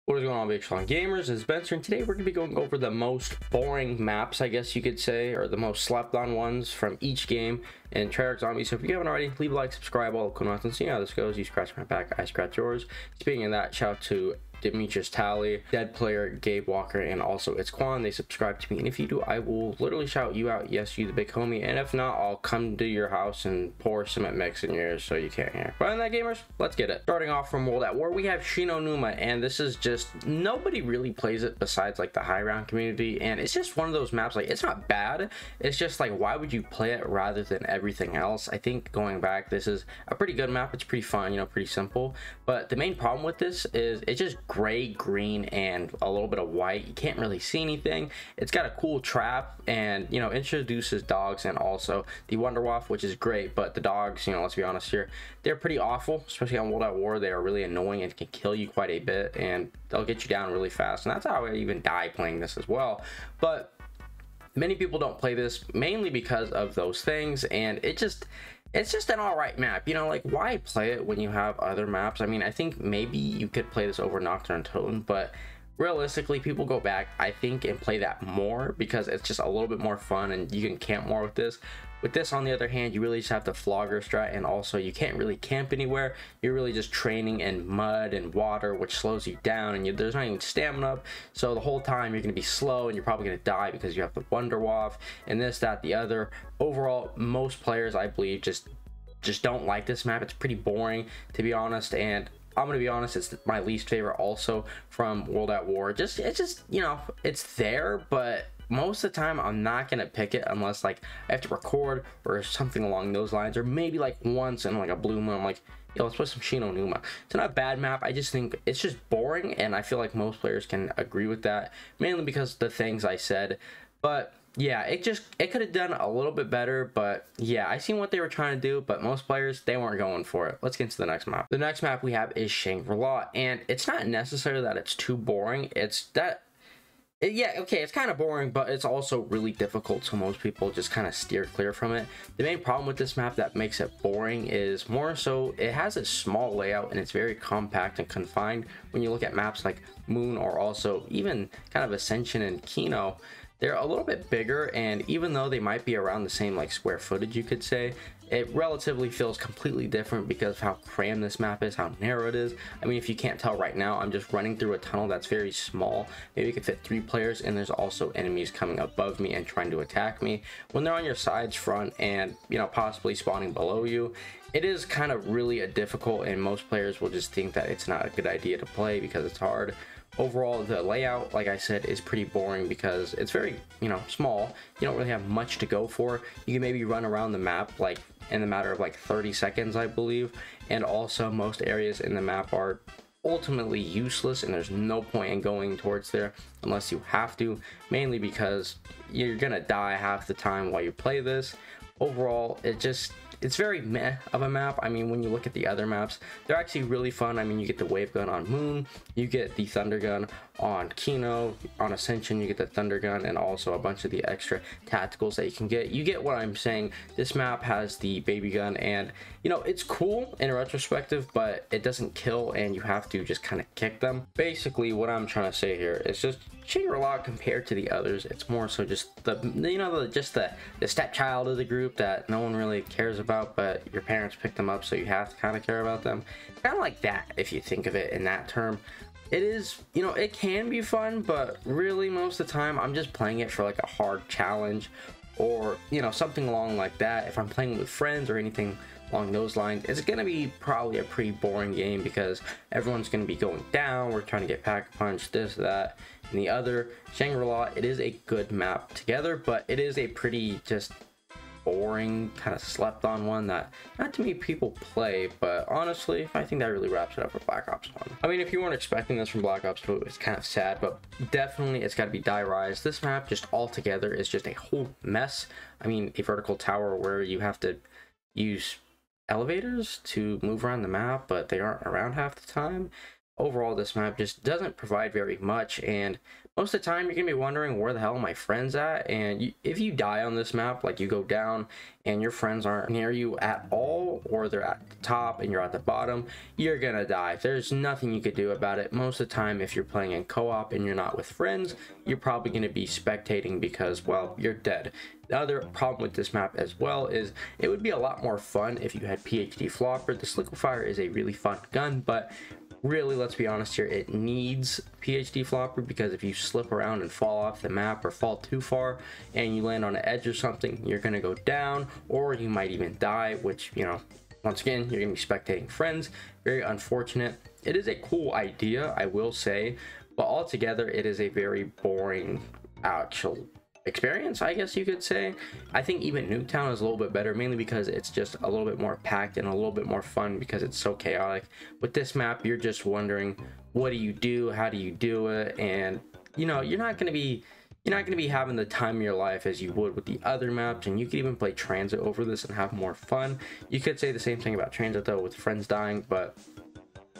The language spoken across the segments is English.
What is going on, big strong gamers? It's Spencer, and today we're going to be going over the most boring maps, I guess you could say, or the most slept on ones from each game in Treyarch Zombies. So if you haven't already, leave a like, subscribe, all the cool nonsense. See how this goes. You scratch my back, I scratch yours. Speaking of that, shout out to Demetrius Tally, Dead Player, Gabe Walker, and also It's Quan. They subscribe to me, and if you do, I will literally shout you out. Yes, you the big homie, and if not, I'll come to your house and pour cement mix in yours so you can't hear. But on that, gamers, let's get it. Starting off from World at War, we have Shino Numa, and this is just, nobody really plays it besides like the high round community, and it's just one of those maps, like, it's not bad, it's just like, why would you play it rather than everything else? I think going back, this is a pretty good map. It's pretty fun, you know, pretty simple, but the main problem with this is it's just gray, green, and a little bit of white. You can't really see anything. It's got a cool trap, and you know, introduces dogs, and also the Wonderwaff, which is great, but the dogs, you know, let's be honest here, they're pretty awful, especially on World at War. They are really annoying and can kill you quite a bit, and they'll get you down really fast, and that's how I even die playing this as well. But many people don't play this mainly because of those things, and it's just an all right map, you know, like, why play it when you have other maps? I mean, I think maybe you could play this over Nocturne Totem, but realistically, people go back, I think, and play that more because it's just a little bit more fun and you can camp more with this. With this, on the other hand, you really just have to flogger strat, and also you can't really camp anywhere. You're really just training in mud and water, which slows you down, and there's not even stamina up, so the whole time you're going to be slow and you're probably going to die because you have the Wonderwaff and this, that, the other. Overall, most players, I believe, just don't like this map. It's pretty boring, to be honest, and I'm gonna be honest, it's my least favorite also from World at War. It's just, you know, it's there, but most of the time I'm not gonna pick it unless like I have to record or something along those lines, or maybe like once in like a blue moon I'm like, yo, let's play some Shino Numa. It's not a bad map, I just think it's just boring, and I feel like most players can agree with that, mainly because of the things I said. But yeah, it could have done a little bit better, but yeah, I seen what they were trying to do, but most players, they weren't going for it. Let's get into the next map. The next map we have is Shangri-La, and it's not necessarily that it's too boring, it's that yeah, okay, it's kind of boring, but it's also really difficult, so most people just kind of steer clear from it. The main problem with this map that makes it boring is more so it has a small layout and it's very compact and confined. When you look at maps like Moon, or also even kind of Ascension and Kino, they're a little bit bigger, and even though they might be around the same like square footage, you could say, it relatively feels completely different because of how crammed this map is, how narrow it is. I mean, if you can't tell right now, I'm just running through a tunnel that's very small. Maybe it could fit 3 players, and there's also enemies coming above me and trying to attack me. When they're on your sides, front, and you know, possibly spawning below you, it is kind of really difficult, and most players will just think that it's not a good idea to play because it's hard. Overall, the layout, like I said, is pretty boring because it's very, you know, small. You don't really have much to go for. You can maybe run around the map like in the matter of like 30 seconds, I believe. And also, most areas in the map are ultimately useless, and there's no point in going towards there unless you have to, mainly because you're gonna die half the time while you play this. Overall, it's very meh of a map. I mean, when you look at the other maps, they're actually really fun. I mean, you get the wave gun on Moon, you get the thunder gun on Kino, on Ascension you get the thunder gun, and also a bunch of the extra tacticals that you can get. You get what I'm saying. This map has the baby gun, and you know, it's cool in retrospective, but it doesn't kill, and you have to just kind of kick them. Basically, what I'm trying to say here is just Shangri-La compared to the others, it's more so just the, you know, the stepchild of the group that no one really cares about, but your parents picked them up, so you have to kind of care about them. Kind of like that, if you think of it in that term. It is, you know, it can be fun, but really most of the time I'm just playing it for like a hard challenge, or you know, something along like that. If I'm playing with friends or anything along those lines, it's gonna be probably a pretty boring game because everyone's gonna be going down. We're trying to get pack-a-punch, this, that, and the other. Shangri-La, it is a good map together, but it is a pretty just boring, kind of slept on one that not too many people play. But honestly, I think that really wraps it up for Black Ops 1. I mean, if you weren't expecting this from Black Ops 2, it's kind of sad, but definitely it's got to be Die Rise. This map just altogether is just a whole mess. I mean, a vertical tower where you have to use elevators to move around the map, but they aren't around half the time. overall this map just doesn't provide very much, and most of the time you're gonna be wondering where the hell are my friends at. And if you die on this map, like you go down and your friends aren't near you at all, or they're at the top and you're at the bottom, you're gonna die. There's nothing you could do about it. Most of the time, if you're playing in co-op and you're not with friends, you're probably gonna be spectating because, well, you're dead. The other problem with this map as well is it would be a lot more fun if you had PhD Flopper. This liquefier is a really fun gun, but really, let's be honest here, it needs PhD Flopper, because if you slip around and fall off the map or fall too far and you land on an edge or something, you're going to go down, or you might even die, which, you know, once again, you're going to be spectating friends. Very unfortunate. It is a cool idea, I will say, but altogether it is a very boring actual experience, I guess you could say. I think even Nuketown is a little bit better, mainly because it's just a little bit more packed and a little bit more fun because it's so chaotic. With this map, you're just wondering, what do you do, how do you do it? And you know, you're not going to be having the time of your life as you would with the other maps. And you could even play Transit over this and have more fun. You could say the same thing about Transit though, with friends dying, but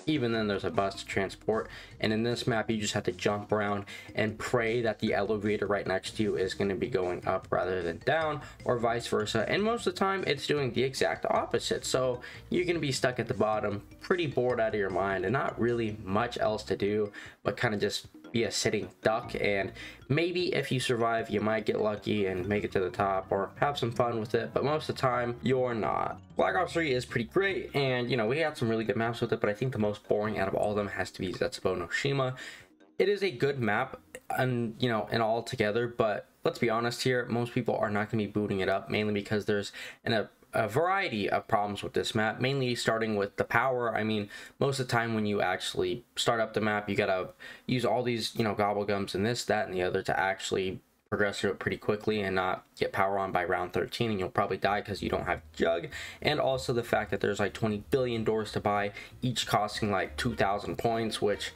even then there's a bus to transport. And in this map, you just have to jump around and pray that the elevator right next to you is going to be going up rather than down, or vice versa. And most of the time it's doing the exact opposite, so you're going to be stuck at the bottom, pretty bored out of your mind, and not really much else to do but kind of just be a sitting duck. And maybe if you survive, you might get lucky and make it to the top or have some fun with it, but most of the time you're not. Black Ops 3 is pretty great, and you know, we had some really good maps with it, but I think the most boring out of all of them has to be Zetsubou no Shima. It is a good map, and you know, and all together, but let's be honest here, most people are not going to be booting it up, mainly because there's a variety of problems with this map, mainly starting with the power. I mean, most of the time when you actually start up the map, you gotta use all these, you know, gobblegums and this, that, and the other to actually progress through it pretty quickly and not get power on by round 13, and you'll probably die because you don't have Jug. And also the fact that there's like 20 billion doors to buy, each costing like 2,000 points, which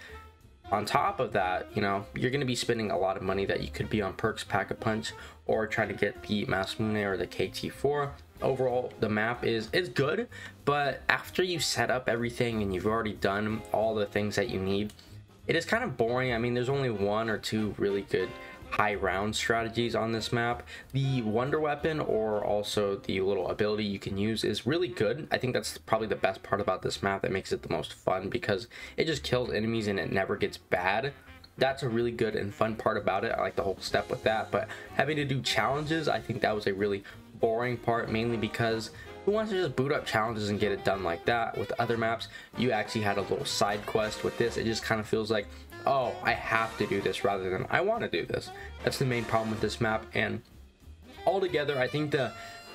on top of that, you know, you're going to be spending a lot of money that you could be on perks, Pack-a-Punch, or trying to get the Masamune or the KT4. Overall, the map is good, but after you set up everything and you've already done all the things that you need, it is kind of boring. I mean, there's only one or two really good high round strategies on this map. The wonder weapon, or also the little ability you can use, is really good. I think that's probably the best part about this map that makes it the most fun, because it just kills enemies and it never gets bad. That's a really good and fun part about it. I like the whole step with that, but having to do challenges, I think that was a really boring part, mainly because who wants to just boot up challenges and get it done like that? With other maps, you actually had a little side quest. With this, it just kind of feels like, oh, I have to do this rather than I want to do this. That's the main problem with this map. And altogether, I think the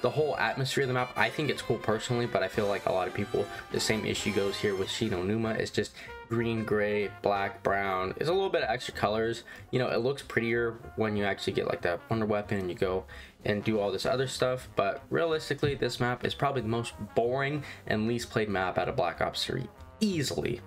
whole atmosphere of the map, I think it's cool personally, but I feel like a lot of people, the same issue goes here with Shino Numa. It's just green, gray, black, brown. It's a little bit of extra colors. You know, it looks prettier when you actually get like that wonder weapon and you go and do all this other stuff, but realistically, this map is probably the most boring and least played map out of Black Ops 3, easily.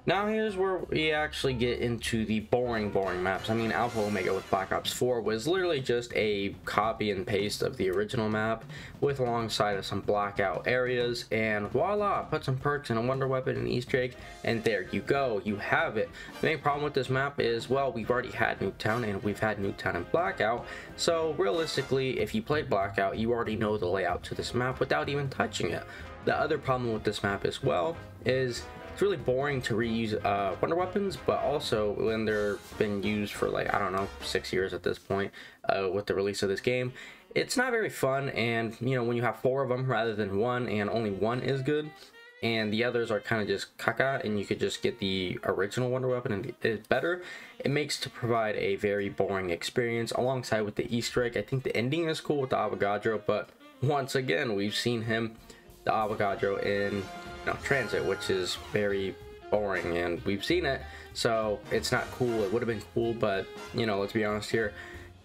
Now here's where we actually get into the boring maps. I mean, Alpha Omega with Black Ops 4 was literally just a copy and paste of the original map, with alongside of some blackout areas, and voila, put some perks and a wonder weapon and Easter egg, and there you go, you have it. The main problem with this map is, well, we've already had Nuketown, and we've had Nuketown and Blackout, so realistically, if you played Blackout, you already know the layout to this map without even touching it. The other problem with this map as well is it's really boring to reuse wonder weapons, but also when they're been used for, like, I don't know, 6 years at this point with the release of this game, it's not very fun. And you know, when you have 4 of them rather than 1, and only 1 is good and the others are kind of just caca, and you could just get the original wonder weapon and it's better, it makes to provide a very boring experience. Alongside with the Easter egg, I think the ending is cool with the Avogadro, but once again, we've seen him, the Avogadro, in Transit, which is very boring, and we've seen it, so it's not cool. It would have been cool, but you know, let's be honest here,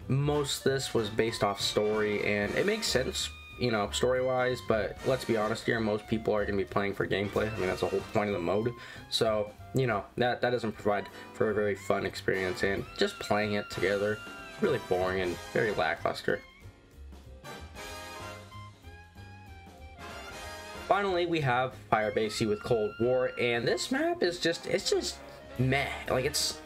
most of this was based off story, and it makes sense, you know, story wise, but let's be honest here, most people are going to be playing for gameplay. I mean, that's the whole point of the mode, so you know, that doesn't provide for a very fun experience, and just playing it together, really boring and very lackluster. Finally, we have Firebase with Cold War, and this map is just, it's just meh. Like, it's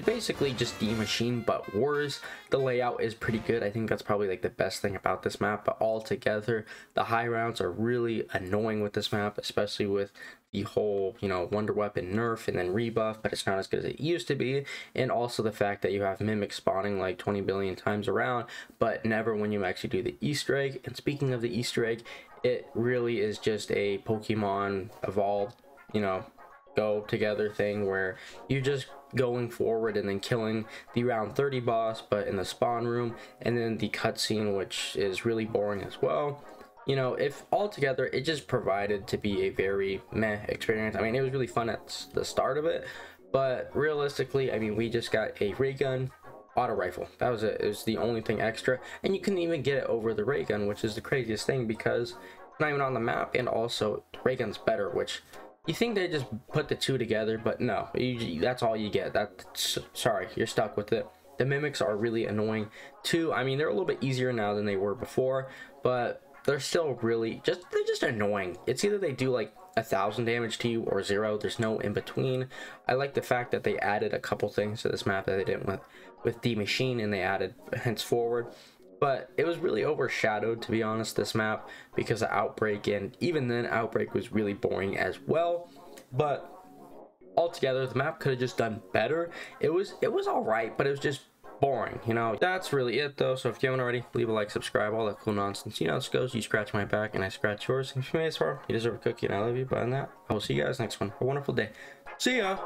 basically just D Machine but worse. The layout is pretty good. I think that's probably like the best thing about this map, but altogether the high rounds are really annoying with this map, especially with the whole, you know, Wonder Weapon nerf and then rebuff, but it's not as good as it used to be. And also the fact that you have mimics spawning like 20 billion times around, but never when you actually do the Easter egg. And speaking of the Easter egg, it really is just a Pokemon evolved, you know, go together thing where you're just going forward and then killing the round 30 boss but in the spawn room, and then the cutscene, which is really boring as well. You know, if altogether it just provided to be a very meh experience. I mean, it was really fun at the start of it, but realistically, I mean, we just got a ray gun, auto rifle. That was it. It was the only thing extra, and you couldn't even get it over the ray gun, which is the craziest thing because it's not even on the map. And also the ray gun's better, which you think they just put the two together, but no, that's all you get. Sorry, you're stuck with it. The mimics are really annoying too. I mean, they're a little bit easier now than they were before, but they're still really they're just annoying. It's either they do like 1,000 damage to you or 0. There's no in between. I like the fact that they added a couple things to this map that they didn't with D Machine, and they added henceforward. But it was really overshadowed, to be honest, this map, because of Outbreak, and even then Outbreak was really boring as well. But altogether, the map could have just done better. It was all right, but it was just boring, you know. That's really it though. So if you haven't already, leave a like, subscribe, all that cool nonsense. You know how this goes. You scratch my back and I scratch yours. If you made it this far, you deserve a cookie, and I love you. But on that, I will see you guys next one. Have a wonderful day. See ya.